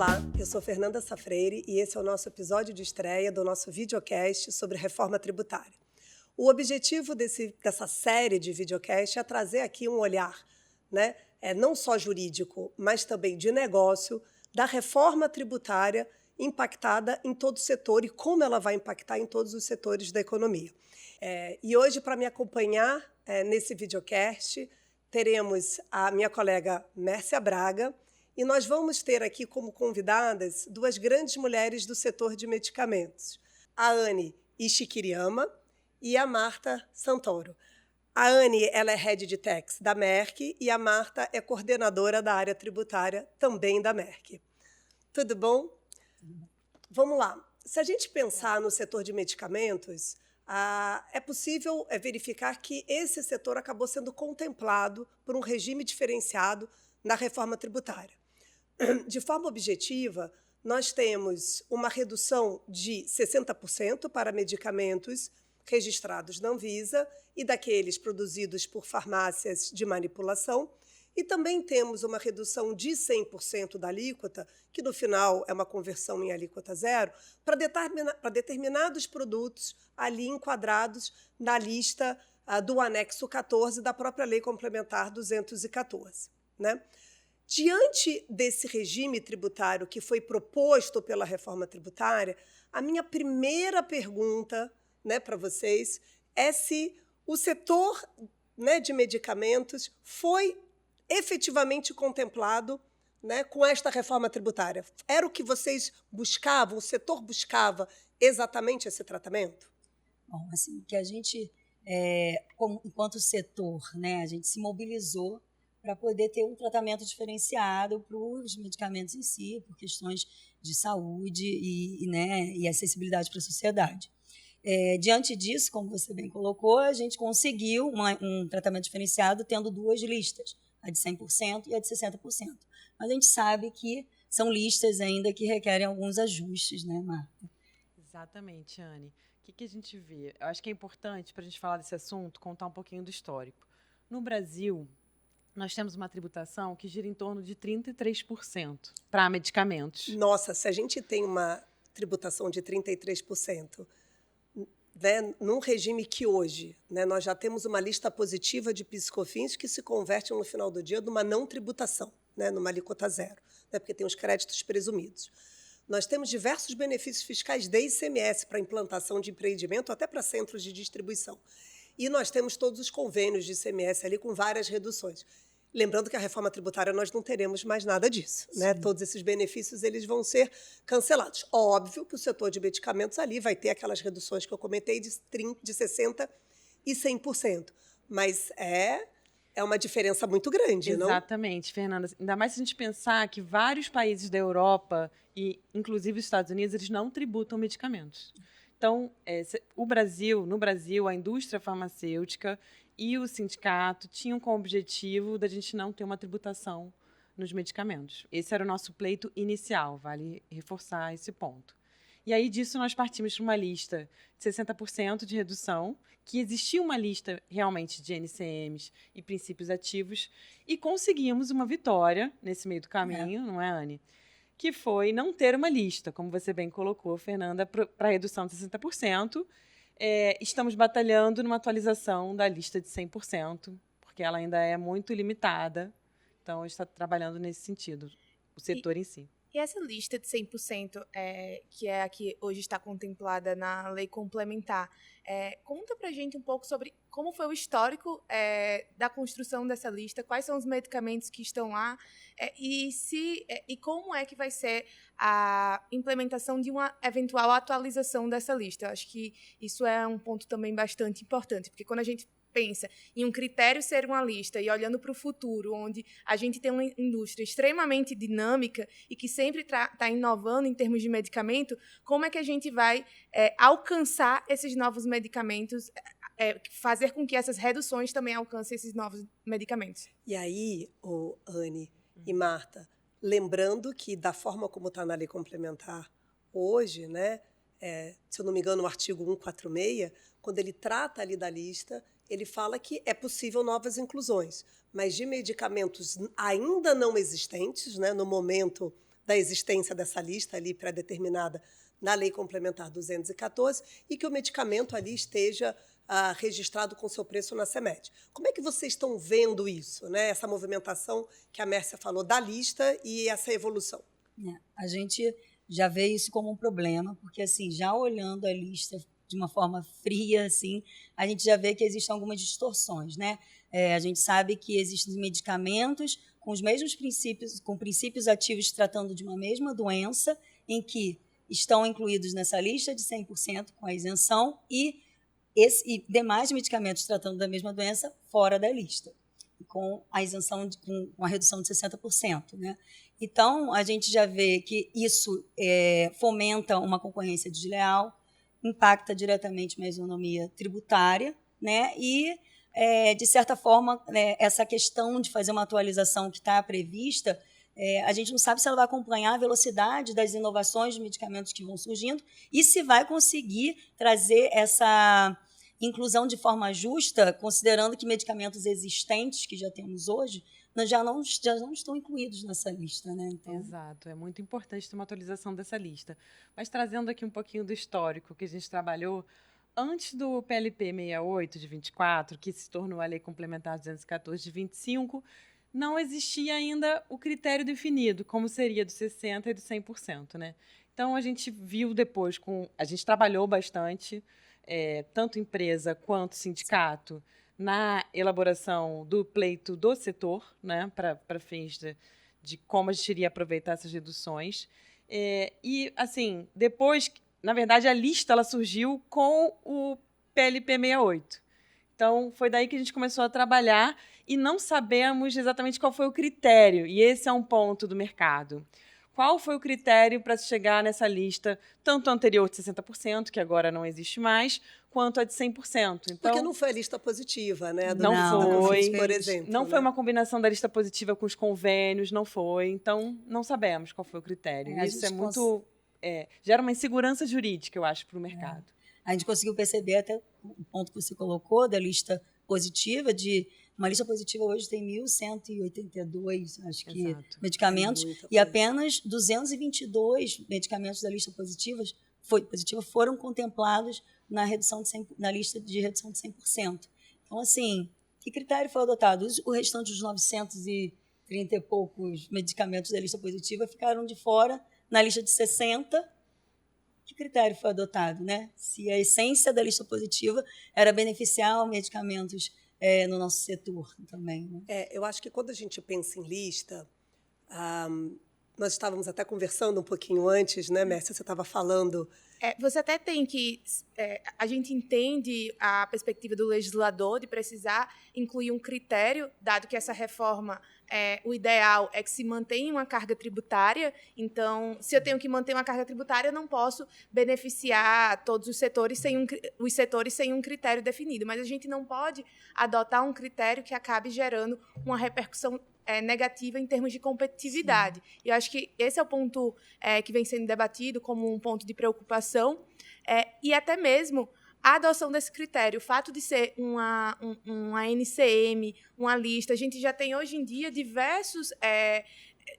Olá, eu sou Fernanda Safreire e esse é o nosso episódio de estreia do nosso videocast sobre reforma tributária. O objetivo dessa série de videocast é trazer aqui um olhar, né, não só jurídico, mas também de negócio, da reforma tributária impactada em todo o setor e como ela vai impactar em todos os setores da economia. E hoje, para me acompanhar nesse videocast, teremos a minha colega Mércia Braga, e nós vamos ter aqui como convidadas duas grandes mulheres do setor de medicamentos, a Anne Ishikiriyama e a Marta Santoro. A Anne, ela é Head de Tax da Merck e a Marta é coordenadora da área tributária também da Merck. Tudo bom? Vamos lá. Se a gente pensar no setor de medicamentos, é possível verificar que esse setor acabou sendo contemplado por um regime diferenciado na reforma tributária. De forma objetiva, nós temos uma redução de 60% para medicamentos registrados na Anvisa e daqueles produzidos por farmácias de manipulação, e também temos uma redução de 100% da alíquota, que no final é uma conversão em alíquota zero, para determinados produtos ali enquadrados na lista do anexo 14 da própria Lei Complementar 214, né? Diante desse regime tributário que foi proposto pela reforma tributária, a minha primeira pergunta, né, para vocês é se o setor, né, de medicamentos foi efetivamente contemplado, né, com esta reforma tributária. Era o que vocês buscavam, o setor buscava exatamente esse tratamento? Bom, assim, que a gente, enquanto setor, né, a gente se mobilizou para poder ter um tratamento diferenciado para os medicamentos em si, por questões de saúde e acessibilidade para a sociedade. Diante disso, como você bem colocou, a gente conseguiu um tratamento diferenciado tendo duas listas, a de 100% e a de 60%. Mas a gente sabe que são listas ainda que requerem alguns ajustes, né, Marta? Exatamente, Anne. O que a gente vê? Eu acho que é importante, para a gente falar desse assunto, contar um pouquinho do histórico. No Brasil, nós temos uma tributação que gira em torno de 33% para medicamentos. Nossa, se a gente tem uma tributação de 33%, né, num regime que hoje, né, nós já temos uma lista positiva de PIS/COFINS que se converte no final do dia numa não tributação, né, numa alíquota zero, né, porque tem os créditos presumidos. Nós temos diversos benefícios fiscais de ICMS para implantação de empreendimento, até para centros de distribuição. E nós temos todos os convênios de ICMS ali com várias reduções. Lembrando que a reforma tributária nós não teremos mais nada disso, né? Todos esses benefícios eles vão ser cancelados. Óbvio que o setor de medicamentos ali vai ter aquelas reduções que eu comentei de 60% e 100%. Mas é uma diferença muito grande, não? Exatamente, Fernanda. Ainda mais se a gente pensar que vários países da Europa, e inclusive os Estados Unidos, eles não tributam medicamentos. Então, no Brasil, a indústria farmacêutica e o sindicato tinham como objetivo da gente não ter uma tributação nos medicamentos. Esse era o nosso pleito inicial, vale reforçar esse ponto. E aí disso nós partimos para uma lista de 60% de redução, que existia uma lista realmente de NCMs e princípios ativos, e conseguimos uma vitória nesse meio do caminho, não é, Anne? Que foi não ter uma lista, como você bem colocou, Fernanda, para a redução de 60%. Estamos batalhando numa atualização da lista de 100%, porque ela ainda é muito limitada. Então, a gente está trabalhando nesse sentido, o setor em si. E essa lista de 100%, que é a que hoje está contemplada na lei complementar, conta para a gente um pouco sobre como foi o histórico da construção dessa lista, quais são os medicamentos que estão lá e como é que vai ser a implementação de uma eventual atualização dessa lista. Eu acho que isso é um ponto também bastante importante, porque quando a gente pensa em um critério ser uma lista e olhando para o futuro, onde a gente tem uma indústria extremamente dinâmica e que sempre está inovando em termos de medicamento, como é que a gente vai alcançar esses novos medicamentos, fazer com que essas reduções também alcancem esses novos medicamentos? E aí, Anne e Marta, lembrando que da forma como está na lei complementar hoje, né, se eu não me engano, o artigo 146, quando ele trata ali da lista, ele fala que é possível novas inclusões, mas de medicamentos ainda não existentes, né, no momento da existência dessa lista ali pré-determinada na Lei Complementar 214 e que o medicamento ali esteja registrado com seu preço na CEMED. Como é que vocês estão vendo isso, né? Essa movimentação que a Mércia falou da lista e essa evolução? A gente já vê isso como um problema, porque assim, já olhando a lista de uma forma fria, assim, a gente já vê que existem algumas distorções, né? A gente sabe que existem medicamentos com os mesmos princípios, com princípios ativos tratando de uma mesma doença, em que estão incluídos nessa lista de 100% com a isenção e demais medicamentos tratando da mesma doença fora da lista, com a isenção, com a redução de 60%. Né? Então, a gente já vê que isso fomenta uma concorrência desleal, impacta diretamente na isonomia tributária, né? E, de certa forma, essa questão de fazer uma atualização que está prevista, a gente não sabe se ela vai acompanhar a velocidade das inovações de medicamentos que vão surgindo e se vai conseguir trazer essa inclusão de forma justa, considerando que medicamentos existentes que já temos hoje já não estão incluídos nessa lista. Né? Então... Exato, é muito importante ter uma atualização dessa lista. Mas trazendo aqui um pouquinho do histórico que a gente trabalhou, antes do PLP 68 de 24, que se tornou a Lei Complementar 214 de 25, não existia ainda o critério definido, como seria do 60% e do 100%. Né? Então, a gente viu depois, a gente trabalhou bastante, tanto empresa quanto sindicato, na elaboração do pleito do setor, né, para fins de como a gente iria aproveitar essas reduções. E, assim, depois, na verdade, a lista ela surgiu com o PLP 68. Então, foi daí que a gente começou a trabalhar e não sabemos exatamente qual foi o critério. E esse é um ponto do mercado. Qual foi o critério para se chegar nessa lista, tanto a anterior de 60%, que agora não existe mais, quanto a de 100%. Então, porque não foi a lista positiva, né? Não foi, por exemplo. Não né? foi uma combinação da lista positiva com os convênios, não foi. Então, não sabemos qual foi o critério. Isso é muito... gera uma insegurança jurídica, eu acho, para o mercado. A gente conseguiu perceber até o ponto que você colocou da lista positiva, uma lista positiva hoje tem 1.182, acho que, Exato. medicamentos, e apenas 222 medicamentos da lista positiva foram contemplados na lista de redução de 100%. Então, assim, que critério foi adotado? O restante dos 930 e poucos medicamentos da lista positiva ficaram de fora na lista de 60%. Que critério foi adotado, né? Se a essência da lista positiva era beneficiar medicamentos no nosso setor também. Né? Eu acho que quando a gente pensa em lista, nós estávamos até conversando um pouquinho antes, né, Mércia? Você estava falando... Você até tem que... a gente entende a perspectiva do legislador de precisar incluir um critério, dado que essa reforma, o ideal é que se mantenha uma carga tributária. Então, se eu tenho que manter uma carga tributária, eu não posso beneficiar todos os setores sem um critério definido. Mas a gente não pode adotar um critério que acabe gerando uma repercussão negativa em termos de competitividade. Sim. E eu acho que esse é o ponto que vem sendo debatido como um ponto de preocupação, e até mesmo a adoção desse critério, o fato de ser uma NCM, uma lista, a gente já tem hoje em dia diversos...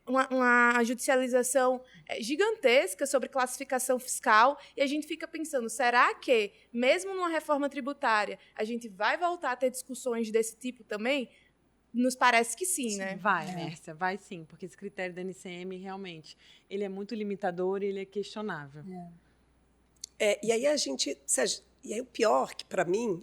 uma judicialização gigantesca sobre classificação fiscal, e a gente fica pensando, será que, mesmo numa reforma tributária, a gente vai voltar a ter discussões desse tipo também? Nos parece que sim, né? Vai, Mércia, vai sim, porque esse critério da NCM, realmente, ele é muito limitador e ele é questionável. E aí e aí o pior, que para mim,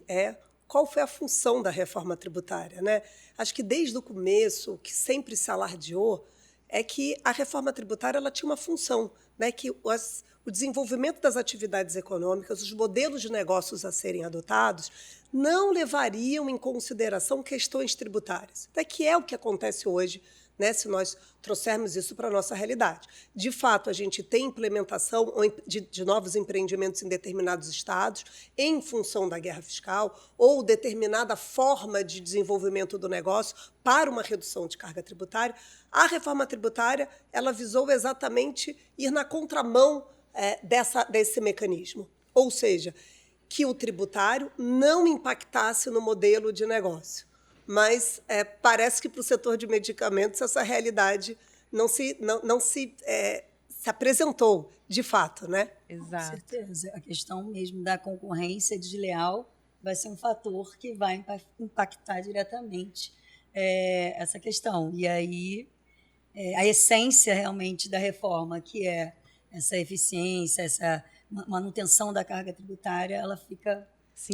qual foi a função da reforma tributária, né? Acho que desde o começo, o que sempre se alardeou é que a reforma tributária ela tinha uma função, né? Que o desenvolvimento das atividades econômicas, os modelos de negócios a serem adotados, não levariam em consideração questões tributárias, até que é o que acontece hoje, né, se nós trouxermos isso para a nossa realidade. De fato, a gente tem implementação de novos empreendimentos em determinados estados, em função da guerra fiscal, ou determinada forma de desenvolvimento do negócio para uma redução de carga tributária. A reforma tributária ela visou exatamente ir na contramão desse mecanismo, ou seja, que o tributário não impactasse no modelo de negócio. Mas parece que para o setor de medicamentos essa realidade se apresentou de fato, né? Com Exato. certeza. A questão mesmo da concorrência desleal vai ser um fator que vai impactar diretamente essa questão. E aí, a essência realmente da reforma, que é essa eficiência, essa manutenção da carga tributária, ela fica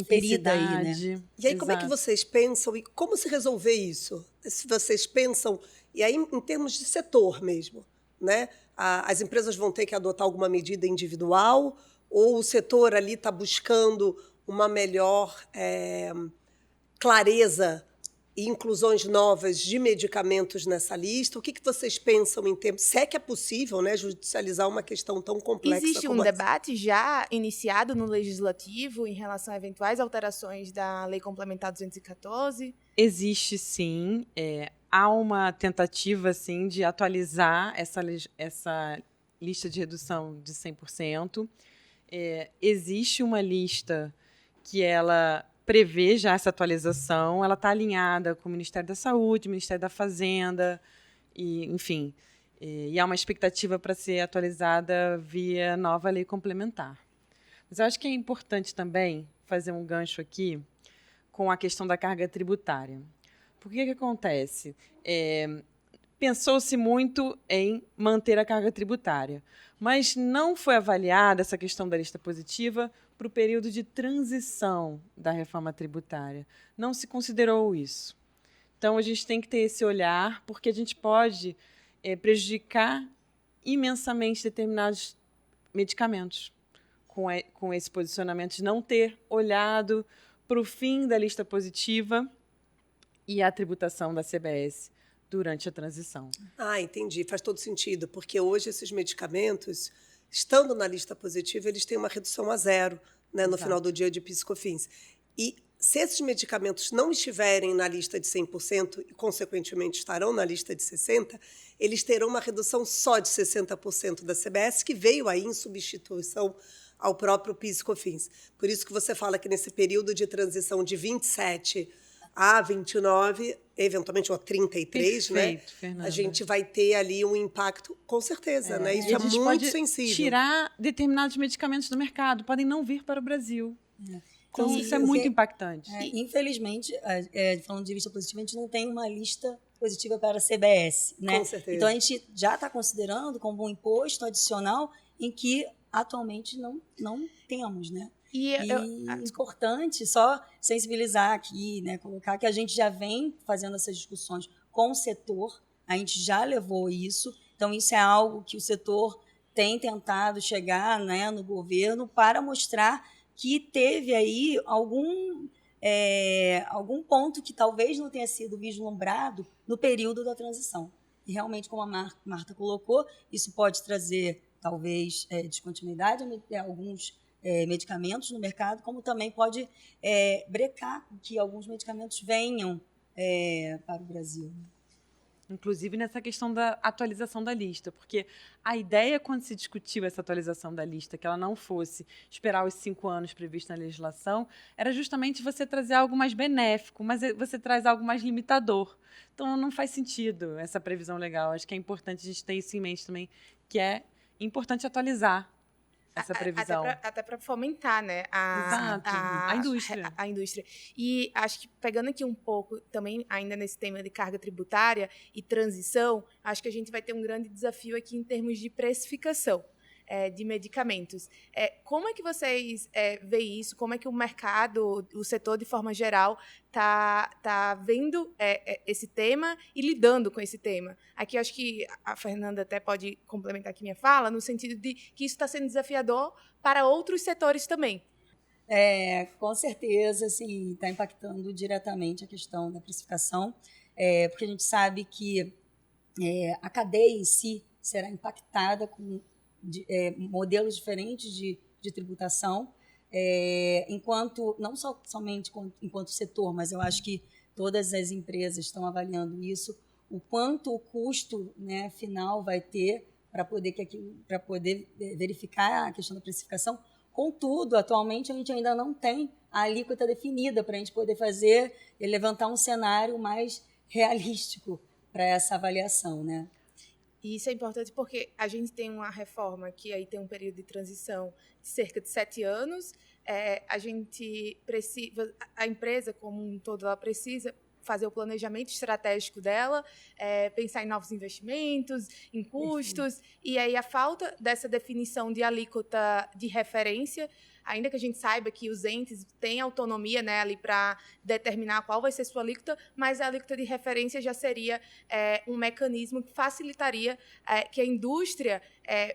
ferida aí, né? Simplicidade. E aí, como é que Exato. vocês pensam e como se resolver isso? Se vocês pensam, e aí em termos de setor mesmo, né? As empresas vão ter que adotar alguma medida individual ou o setor ali está buscando uma melhor clareza e inclusões novas de medicamentos nessa lista? O que vocês pensam em termos... Se é que é possível, né, judicializar uma questão tão complexa Existe um como essa? debate já iniciado no Legislativo em relação a eventuais alterações da Lei Complementar 214? Existe, sim. Há uma tentativa, sim, de atualizar essa lista de redução de 100%. Existe uma lista que ela prevê já essa atualização, ela está alinhada com o Ministério da Saúde, o Ministério da Fazenda, e, enfim, e há uma expectativa para ser atualizada via nova lei complementar. Mas eu acho que é importante também fazer um gancho aqui com a questão da carga tributária. Por que acontece? Pensou-se muito em manter a carga tributária, mas não foi avaliada essa questão da lista positiva para o período de transição da reforma tributária. Não se considerou isso. Então, a gente tem que ter esse olhar, porque a gente pode prejudicar imensamente determinados medicamentos com esse posicionamento de não ter olhado para o fim da lista positiva e a tributação da CBS durante a transição. Ah, entendi. Faz todo sentido, porque hoje esses medicamentos, estando na lista positiva, eles têm uma redução a zero, né, no final do dia de PIS/COFINS. E se esses medicamentos não estiverem na lista de 100% e, consequentemente, estarão na lista de 60%, eles terão uma redução só de 60% da CBS, que veio aí em substituição ao próprio PIS/COFINS. Por isso que você fala que nesse período de transição de 27 a 29, eventualmente ou 33, Perfeito, né? Fernanda. A gente vai ter ali um impacto, com certeza, né? Isso E a é gente muito pode sensível. tirar determinados medicamentos do mercado, podem não vir para o Brasil. Então, isso é muito impactante. Infelizmente, falando de lista positiva, a gente não tem uma lista positiva para a CBS, né? Com certeza. Então, a gente já está considerando como um imposto adicional em que atualmente não temos, né? E é importante só sensibilizar aqui, né, colocar que a gente já vem fazendo essas discussões com o setor, a gente já levou isso, então isso é algo que o setor tem tentado chegar, né, no governo para mostrar que teve aí algum ponto que talvez não tenha sido vislumbrado no período da transição. E realmente, como a Marta colocou, isso pode trazer, talvez, descontinuidade a alguns medicamentos no mercado, como também pode brecar que alguns medicamentos venham para o Brasil. Inclusive nessa questão da atualização da lista, porque a ideia, quando se discutiu essa atualização da lista, que ela não fosse esperar os 5 anos previstos na legislação, era justamente você trazer algo mais benéfico, mas você traz algo mais limitador. Então, não faz sentido essa previsão legal. Acho que é importante a gente ter isso em mente também, que é importante atualizar essa previsão. Até para fomentar, né, a indústria. A indústria. E acho que, pegando aqui um pouco também, ainda nesse tema de carga tributária e transição, acho que a gente vai ter um grande desafio aqui em termos de precificação de medicamentos. Como é que vocês veem isso? Como é que o mercado, o setor de forma geral, tá vendo esse tema e lidando com esse tema? Aqui acho que a Fernanda até pode complementar aqui minha fala, no sentido de que isso está sendo desafiador para outros setores também. Com certeza, sim, está impactando diretamente a questão da precificação, porque a gente sabe que a cadeia em si será impactada com modelos diferentes de tributação, enquanto não somente enquanto setor, mas eu acho que todas as empresas estão avaliando isso, o quanto o custo, né, final vai ter para poder verificar a questão da precificação. Contudo, atualmente a gente ainda não tem a alíquota definida para a gente poder fazer e levantar um cenário mais realístico para essa avaliação, né? E isso é importante porque a gente tem uma reforma que aí tem um período de transição de cerca de 7 anos. A gente precisa, a empresa como um todo, ela precisa fazer o planejamento estratégico dela, pensar em novos investimentos, em custos, e aí a falta dessa definição de alíquota de referência, ainda que a gente saiba que os entes têm autonomia, né, ali para determinar qual vai ser sua alíquota, mas a alíquota de referência já seria um mecanismo que facilitaria que a indústria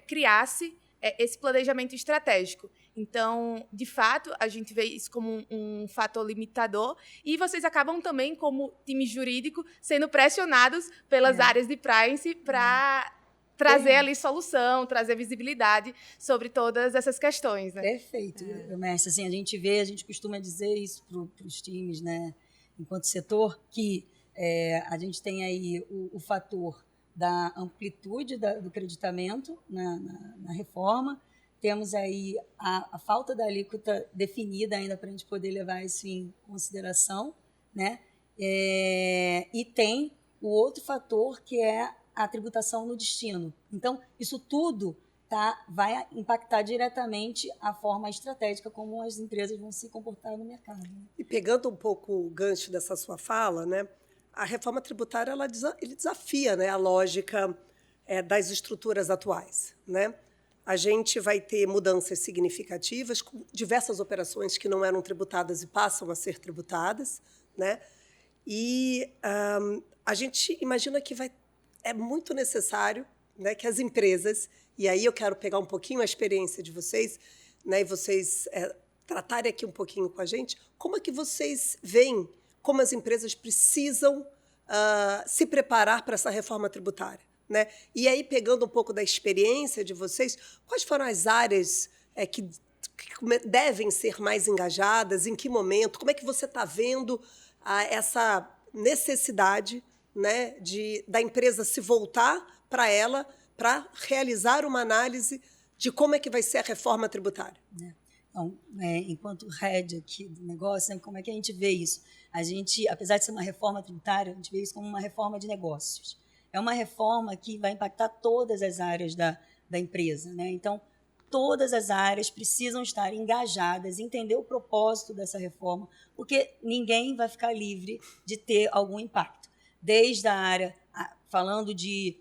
criasse esse planejamento estratégico. Então, de fato, a gente vê isso como um fator limitador e vocês acabam também, como time jurídico, sendo pressionados pelas áreas de privacy para trazer ali solução, trazer visibilidade sobre todas essas questões, né? Perfeito, mestre. Assim, a gente costuma dizer isso para os times, né, enquanto setor, que a gente tem aí o fator da amplitude do creditamento na reforma, temos aí a falta da alíquota definida ainda para a gente poder levar isso em consideração, né? E tem o outro fator que é a tributação no destino. Então, isso tudo vai impactar diretamente a forma estratégica como as empresas vão se comportar no mercado. Né? E pegando um pouco o gancho dessa sua fala, né, a reforma tributária ele desafia, né, a lógica das estruturas atuais, né? A gente vai ter mudanças significativas com diversas operações que não eram tributadas e passam a ser tributadas, né? E a gente imagina que é muito necessário, né, que as empresas, e aí eu quero pegar um pouquinho a experiência de vocês, né, e vocês tratarem aqui um pouquinho com a gente, como é que vocês veem como as empresas precisam se preparar para essa reforma tributária, né? E aí, pegando um pouco da experiência de vocês, quais foram as áreas que devem ser mais engajadas, em que momento, como é que você está vendo essa necessidade, né, da empresa se voltar para ela para realizar uma análise de como é que vai ser a reforma tributária? Então, enquanto head aqui do negócio, né, como é que a gente vê isso? A gente, apesar de ser uma reforma tributária, a gente vê isso como uma reforma de negócios. É uma reforma que vai impactar todas as áreas da empresa, né? Então, todas as áreas precisam estar engajadas, entender o propósito dessa reforma, porque ninguém vai ficar livre de ter algum impacto. Desde a área, falando de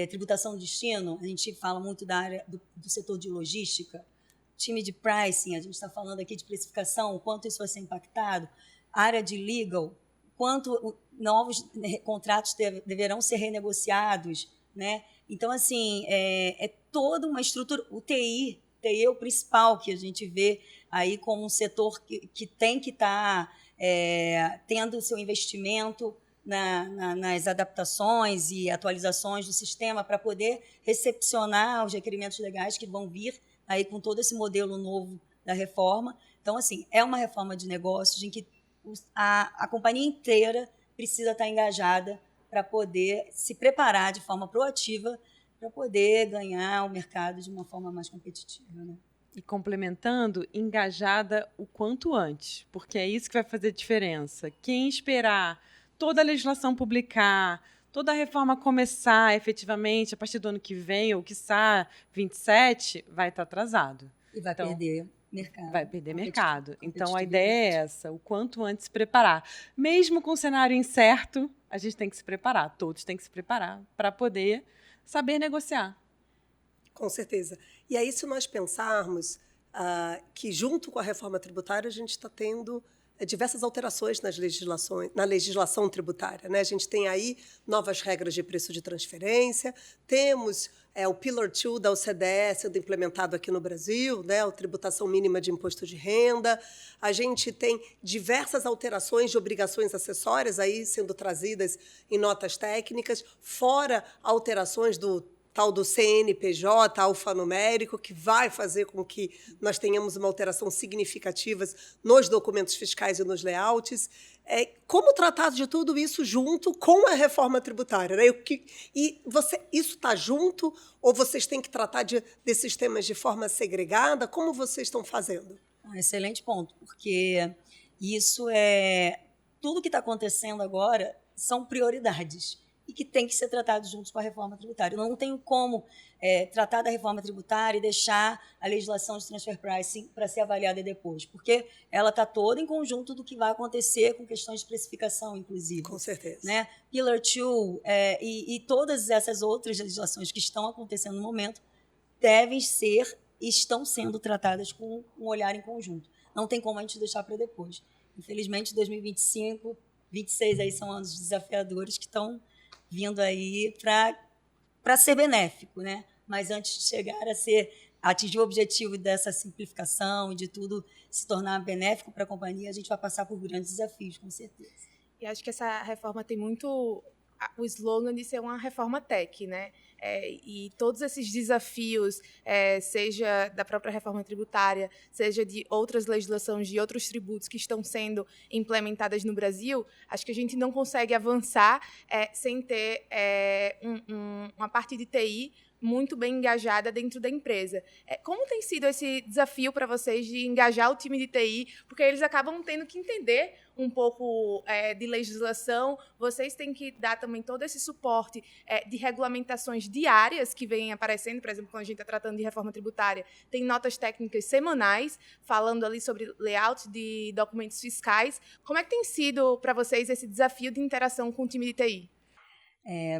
tributação de destino, a gente fala muito da área do setor de logística, time de pricing, a gente está falando aqui de precificação, o quanto isso vai ser impactado, área de legal, quanto novos contratos deverão ser renegociados, né? Então, assim, é toda uma estrutura. O TI é o principal que a gente vê aí como um setor que tem que estar tendo o seu investimento nas adaptações e atualizações do sistema para poder recepcionar os requerimentos legais que vão vir aí com todo esse modelo novo da reforma. Então, assim, é uma reforma de negócios em que a companhia inteira precisa estar engajada para poder se preparar de forma proativa para poder ganhar o mercado de uma forma mais competitiva, né? E complementando, engajada o quanto antes, porque é isso que vai fazer diferença. Quem esperar toda a legislação publicar, toda a reforma começar efetivamente a partir do ano que vem, ou quiçá 27, vai estar atrasado. E vai perder mercado. Vai perder mercado. Então, a ideia é essa, o quanto antes se preparar. Mesmo com o cenário incerto, a gente tem que se preparar, todos têm que se preparar para poder saber negociar. Com certeza. E aí, se nós pensarmos que, junto com a reforma tributária, a gente está tendo diversas alterações na legislação tributária, né? A gente tem aí novas regras de preço de transferência, temos o Pillar 2 da OCDE sendo implementado aqui no Brasil, né? A tributação mínima de imposto de renda, a gente tem diversas alterações de obrigações acessórias aí sendo trazidas em notas técnicas, fora alterações do tal do CNPJ alfanumérico, que vai fazer com que nós tenhamos uma alteração significativa nos documentos fiscais e nos layouts. Como tratar de tudo isso junto com a reforma tributária? Né? Isso está junto ou vocês têm que tratar desses temas de forma segregada? Como vocês estão fazendo? Excelente ponto, porque isso tudo que está acontecendo agora são prioridades. e que tem que ser tratado juntos com a reforma tributária. Eu não tenho como tratar da reforma tributária e deixar a legislação de transfer pricing para ser avaliada depois, porque ela está toda em conjunto do que vai acontecer com questões de precificação, inclusive. Com certeza. Né? Pillar 2 e todas essas outras legislações que estão acontecendo no momento devem ser e estão sendo tratadas com um olhar em conjunto. Não tem como a gente deixar para depois. Infelizmente, 2025, 2026 aí são anos desafiadores que estão vindo aí para ser benéfico, né? Mas antes de chegar a atingir o objetivo dessa simplificação e de tudo se tornar benéfico para a companhia, a gente vai passar por grandes desafios, com certeza. E acho que essa reforma tem muito o slogan de ser uma reforma tech, né? E todos esses desafios, seja da própria reforma tributária, seja de outras legislações, de outros tributos que estão sendo implementadas no Brasil, acho que a gente não consegue avançar sem ter uma parte de TI muito bem engajada dentro da empresa. Como tem sido esse desafio para vocês de engajar o time de TI? Porque eles acabam tendo que entender um pouco de legislação, vocês têm que dar também todo esse suporte de regulamentações diárias que vêm aparecendo, por exemplo, quando a gente está tratando de reforma tributária, tem notas técnicas semanais falando ali sobre layout de documentos fiscais. Como é que tem sido para vocês esse desafio de interação com o time de TI?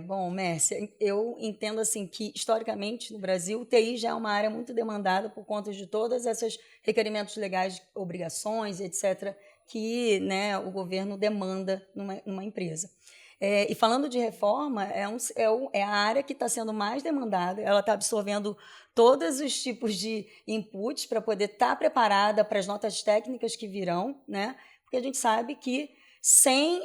Bom, Mércia, eu entendo assim que, historicamente, no Brasil, o TI já é uma área muito demandada por conta de todas essas requerimentos legais, obrigações, etc., que, né, o governo demanda numa empresa. E falando de reforma, é a área que está sendo mais demandada, ela está absorvendo todos os tipos de inputs para poder estar preparada para as notas técnicas que virão, né? Porque a gente sabe que sem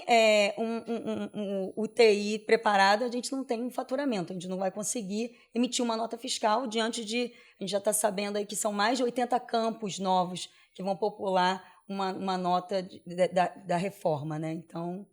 o TI preparado, a gente não tem um faturamento, a gente não vai conseguir emitir uma nota fiscal diante de... A gente já está sabendo aí que são mais de 80 campos novos que vão popular uma nota da reforma, né? Então...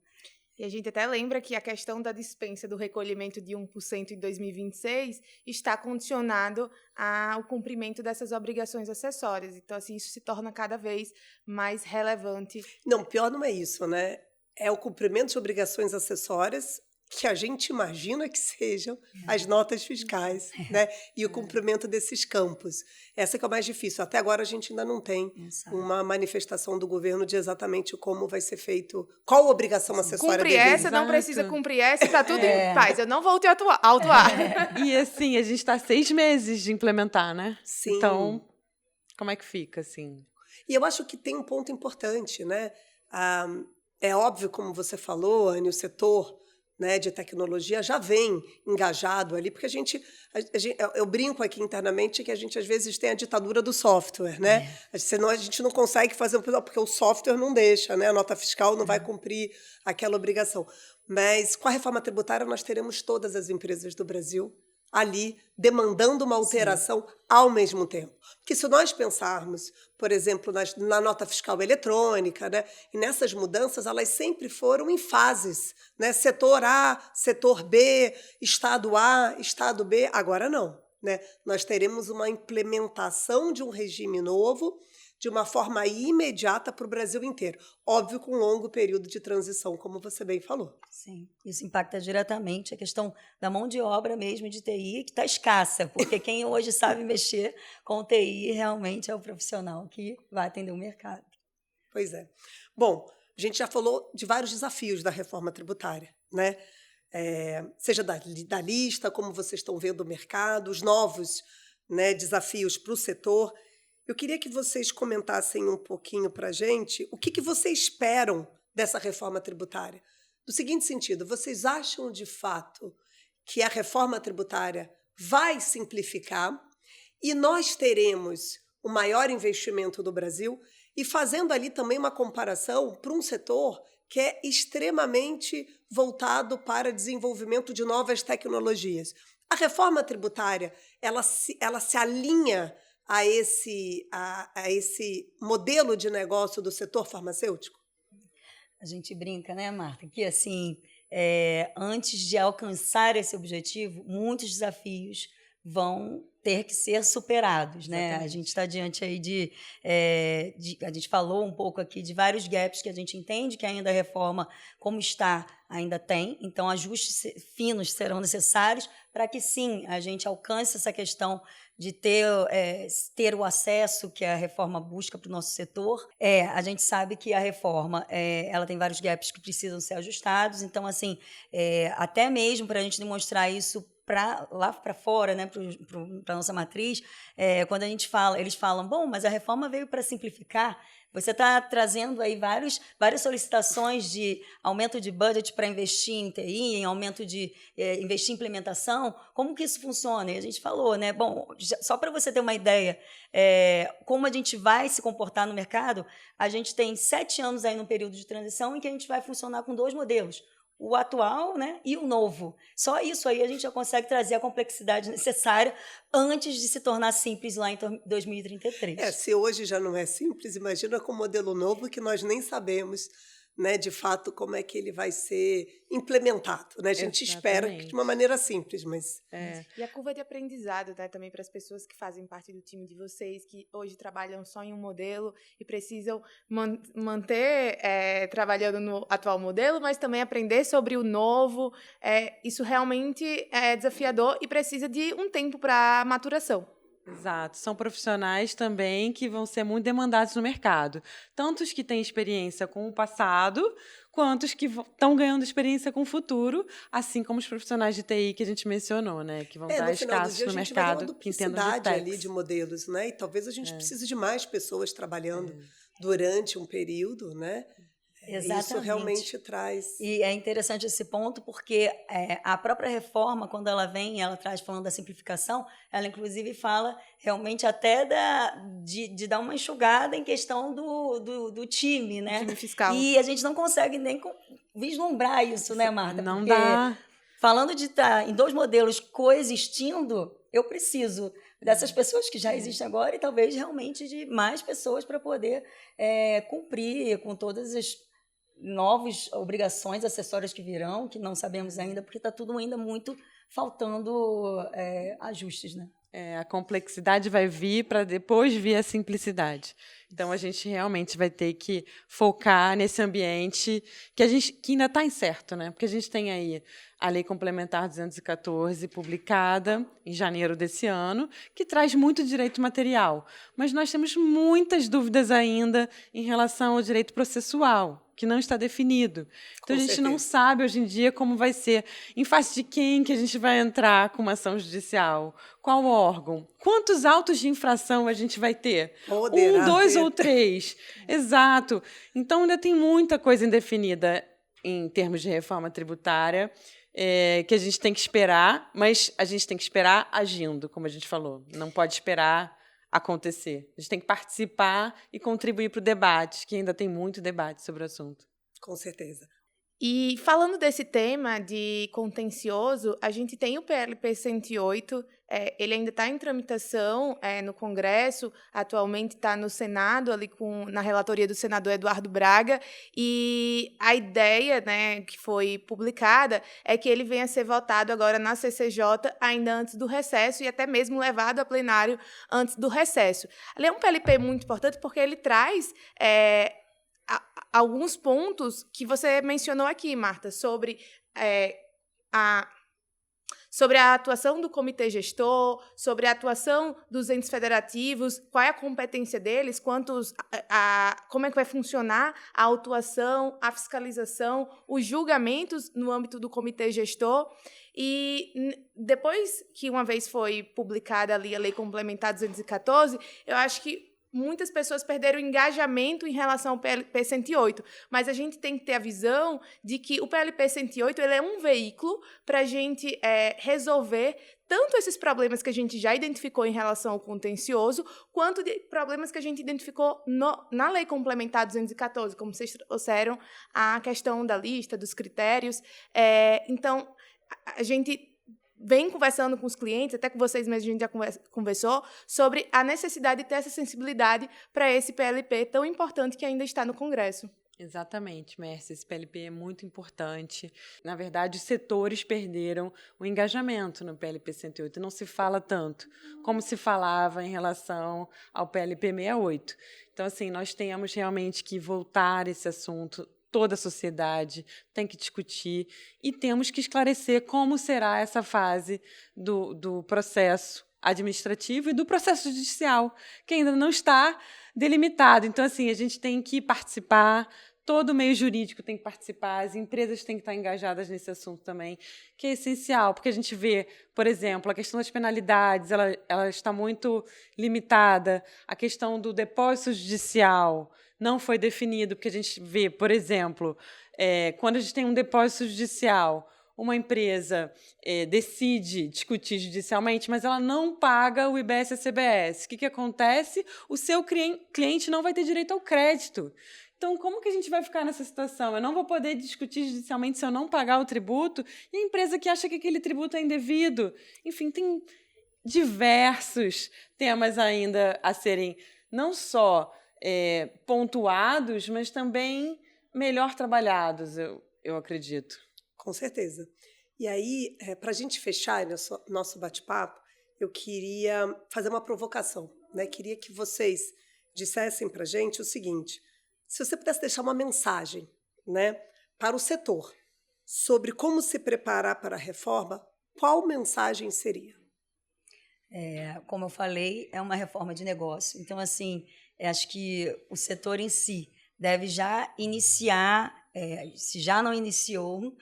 E a gente até lembra que a questão da dispensa do recolhimento de 1% em 2026 está condicionado ao cumprimento dessas obrigações acessórias. Então, assim, isso se torna cada vez mais relevante. Não, pior não é isso, né? É o cumprimento de obrigações acessórias que a gente imagina que sejam as notas fiscais, né? E o cumprimento desses campos. Essa que é o mais difícil. Até agora a gente ainda não tem uma manifestação do governo de exatamente como vai ser feito, qual a obrigação acessória cumprir dele. essa, não precisa cumprir essa, está tudo em paz. Eu não vou te autuar. E assim, a gente está 6 meses de implementar, né? Sim. Então, como é que fica, assim? E eu acho que tem um ponto importante, né? É óbvio, como você falou, Anny, o setor, né, de tecnologia já vem engajado ali, porque eu brinco aqui internamente que a gente às vezes tem a ditadura do software, né? A gente não consegue fazer, porque o software não deixa, né? A nota fiscal não vai cumprir aquela obrigação. Mas com a reforma tributária nós teremos todas as empresas do Brasil ali demandando uma alteração ao mesmo tempo. Porque se nós pensarmos, por exemplo, na nota fiscal eletrônica, né, e nessas mudanças, elas sempre foram em fases, né, setor A, setor B, estado A, estado B, agora não. Né? Nós teremos uma implementação de um regime novo de uma forma imediata para o Brasil inteiro. Óbvio, com um longo período de transição, como você bem falou. Sim, isso impacta diretamente a questão da mão de obra mesmo de TI, que está escassa, porque quem hoje sabe mexer com TI realmente é o profissional que vai atender o mercado. Pois é. Bom, a gente já falou de vários desafios da reforma tributária, né? Seja da lista, como vocês estão vendo o mercado, os novos, né, desafios para o setor. Eu queria que vocês comentassem um pouquinho para a gente o que vocês esperam dessa reforma tributária. No seguinte sentido, vocês acham de fato que a reforma tributária vai simplificar e nós teremos o maior investimento do Brasil? E fazendo ali também uma comparação para um setor que é extremamente voltado para desenvolvimento de novas tecnologias. A reforma tributária, ela se alinha a esse modelo de negócio do setor farmacêutico? A gente brinca, né, Marta, que assim, antes de alcançar esse objetivo, muitos desafios vão ter que ser superados, né? Exatamente. A gente está diante aí a gente falou um pouco aqui de vários gaps que a gente entende que ainda a reforma, como está, ainda tem. Então, ajustes finos serão necessários para que, sim, a gente alcance essa questão de ter o acesso que a reforma busca para o nosso setor. A gente sabe que a reforma ela tem vários gaps que precisam ser ajustados. Então, assim, até mesmo para a gente demonstrar isso lá para fora, né, para a nossa matriz, quando eles falam, bom, mas a reforma veio para simplificar. Você está trazendo aí várias solicitações de aumento de budget para investir em TI, em aumento de investir em implementação. Como que isso funciona? E a gente falou, né? Bom, só para você ter uma ideia, como a gente vai se comportar no mercado, a gente tem 7 anos aí no período de transição em que a gente vai funcionar com 2 modelos. O atual, né, e o novo. Só isso aí a gente já consegue trazer a complexidade necessária antes de se tornar simples lá em 2033. Se hoje já não é simples, imagina com o modelo novo que nós nem sabemos, né, de fato, como é que ele vai ser implementado. Né? A gente espera que de uma maneira simples, mas... E a curva de aprendizado, né, também para as pessoas que fazem parte do time de vocês, que hoje trabalham só em um modelo e precisam manter trabalhando no atual modelo, mas também aprender sobre o novo. Isso realmente é desafiador e precisa de um tempo para maturação. Exato. São profissionais também que vão ser muito demandados no mercado. Tanto os que têm experiência com o passado, quanto os que estão ganhando experiência com o futuro, assim como os profissionais de TI que a gente mencionou, né? Que vão estar escassos no mercado, que entendam de ali de modelos, né? E talvez a gente precise de mais pessoas trabalhando durante um período, né? Exatamente. Isso realmente traz... E é interessante esse ponto porque a própria reforma, quando ela vem, ela traz falando da simplificação, ela inclusive fala realmente até de dar uma enxugada em questão do time, né? Time fiscal. E a gente não consegue nem vislumbrar isso, né, Marta? Não porque dá. Falando de estar em 2 modelos coexistindo, eu preciso dessas pessoas que já existem agora e talvez realmente de mais pessoas para poder cumprir com todas as novas obrigações acessórias que virão, que não sabemos ainda, porque está tudo ainda muito faltando ajustes, né? A complexidade vai vir para depois vir a simplicidade. Então, a gente realmente vai ter que focar nesse ambiente que ainda está incerto, né? Porque a gente tem aí a Lei Complementar 214, publicada em janeiro desse ano, que traz muito direito material. Mas nós temos muitas dúvidas ainda em relação ao direito processual, que não está definido. Então, a gente não sabe, hoje em dia, como vai ser. Em face de quem que a gente vai entrar com uma ação judicial? Qual órgão? Quantos autos de infração a gente vai ter? 1, 2 ou 3? Exato. Então, ainda tem muita coisa indefinida em termos de reforma tributária, que a gente tem que esperar, mas a gente tem que esperar agindo, como a gente falou. Não pode esperar acontecer. A gente tem que participar e contribuir para o debate, que ainda tem muito debate sobre o assunto. Com certeza. E falando desse tema de contencioso, a gente tem o PLP 108, ele ainda está em tramitação no Congresso, atualmente está no Senado, ali na relatoria do senador Eduardo Braga, e a ideia, né, que foi publicada é que ele venha a ser votado agora na CCJ ainda antes do recesso e até mesmo levado a plenário antes do recesso. Ali é um PLP muito importante porque ele traz alguns pontos que você mencionou aqui, Marta, sobre a atuação do comitê gestor, sobre a atuação dos entes federativos, qual é a competência deles, como é que vai funcionar a autuação, a fiscalização, os julgamentos no âmbito do comitê gestor. E depois que uma vez foi publicada ali a Lei Complementar 214, eu acho que muitas pessoas perderam o engajamento em relação ao PLP 108, mas a gente tem que ter a visão de que o PLP 108 ele é um veículo para a gente resolver tanto esses problemas que a gente já identificou em relação ao contencioso, quanto de problemas que a gente identificou na Lei Complementar 214, como vocês trouxeram a questão da lista, dos critérios. Então, a gente vem conversando com os clientes, até com vocês mesmos a gente já conversou, sobre a necessidade de ter essa sensibilidade para esse PLP tão importante que ainda está no Congresso. Exatamente, Mércia, esse PLP é muito importante. Na verdade, os setores perderam o engajamento no PLP 108. Não se fala tanto como se falava em relação ao PLP 68. Então, assim, nós temos realmente que voltar esse assunto. Toda a sociedade tem que discutir e temos que esclarecer como será essa fase do processo administrativo e do processo judicial, que ainda não está delimitado. Então, assim, a gente tem que participar, todo o meio jurídico tem que participar, as empresas têm que estar engajadas nesse assunto também, que é essencial, porque a gente vê, por exemplo, a questão das penalidades, ela está muito limitada, a questão do depósito judicial não foi definido, porque a gente vê, por exemplo, quando a gente tem um depósito judicial, uma empresa decide discutir judicialmente, mas ela não paga o IBS e a CBS. O que acontece? O seu cliente não vai ter direito ao crédito. Então, como que a gente vai ficar nessa situação? Eu não vou poder discutir judicialmente se eu não pagar o tributo, e a empresa que acha que aquele tributo é indevido. Enfim, tem diversos temas ainda a serem não só pontuados, mas também melhor trabalhados, eu acredito. Com certeza. E aí, para a gente fechar nosso bate-papo, eu queria fazer uma provocação, né? Queria que vocês dissessem para a gente o seguinte: se você pudesse deixar uma mensagem, né, para o setor sobre como se preparar para a reforma, qual mensagem seria? Como eu falei, é uma reforma de negócio. Então, assim, acho que o setor em si deve já iniciar, se já não iniciou,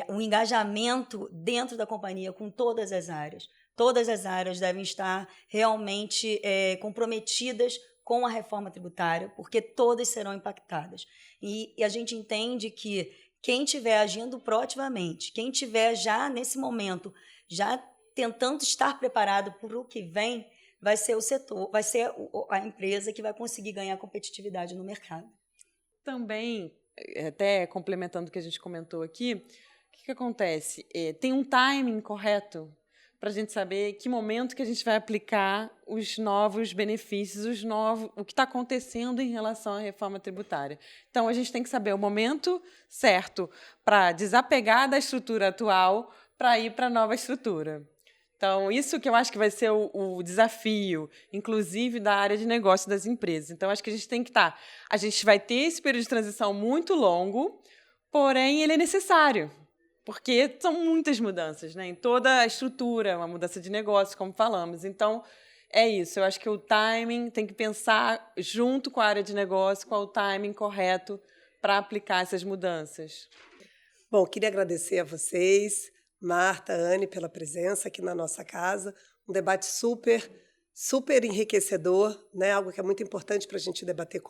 um engajamento dentro da companhia com todas as áreas. Todas as áreas devem estar realmente comprometidas com a reforma tributária, porque todas serão impactadas. E a gente entende que quem estiver agindo proativamente, quem estiver já nesse momento, já tentando estar preparado para o que vem, vai ser o setor, vai ser a empresa que vai conseguir ganhar competitividade no mercado. Também, até complementando o que a gente comentou aqui, o que acontece? Tem um timing correto para a gente saber que momento que a gente vai aplicar os novos benefícios, o que está acontecendo em relação à reforma tributária. Então, a gente tem que saber o momento certo para desapegar da estrutura atual para ir para a nova estrutura. Então, isso que eu acho que vai ser o desafio, inclusive, da área de negócio das empresas. Então, acho que a gente tem que estar... A gente vai ter esse período de transição muito longo, porém, ele é necessário, porque são muitas mudanças, né? Em toda a estrutura, uma mudança de negócio, como falamos. Então, é isso. Eu acho que o timing tem que pensar junto com a área de negócio, qual o timing correto para aplicar essas mudanças. Bom, queria agradecer a vocês, Marta, Anne, pela presença aqui na nossa casa. Um debate super enriquecedor, né? Algo que é muito importante para a gente debater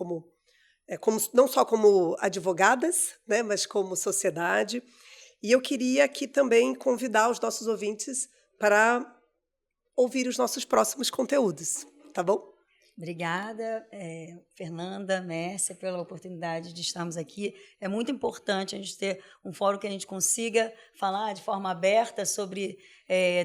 não só como advogadas, né? Mas como sociedade. E eu queria aqui também convidar os nossos ouvintes para ouvir os nossos próximos conteúdos, tá bom? Obrigada, Fernanda, Mércia, pela oportunidade de estarmos aqui. É muito importante a gente ter um fórum que a gente consiga falar de forma aberta sobre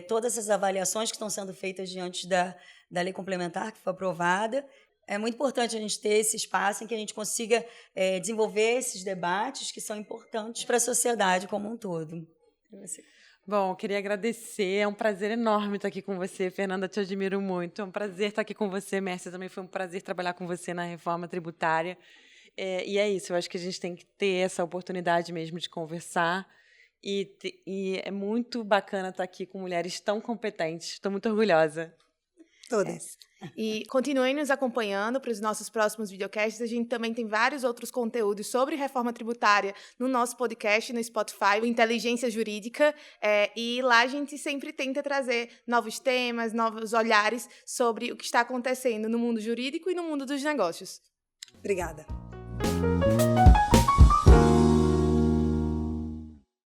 todas essas avaliações que estão sendo feitas diante da lei complementar que foi aprovada. É muito importante a gente ter esse espaço em que a gente consiga desenvolver esses debates que são importantes para a sociedade como um todo. Bom, eu queria agradecer, é um prazer enorme estar aqui com você, Fernanda, te admiro muito, é um prazer estar aqui com você, Mércia, também foi um prazer trabalhar com você na reforma tributária, e é isso, eu acho que a gente tem que ter essa oportunidade mesmo de conversar, e é muito bacana estar aqui com mulheres tão competentes, estou muito orgulhosa. Todas. E continuem nos acompanhando para os nossos próximos videocasts. A gente também tem vários outros conteúdos sobre reforma tributária no nosso podcast, no Spotify, Inteligência Jurídica. E lá a gente sempre tenta trazer novos temas, novos olhares sobre o que está acontecendo no mundo jurídico e no mundo dos negócios. Obrigada.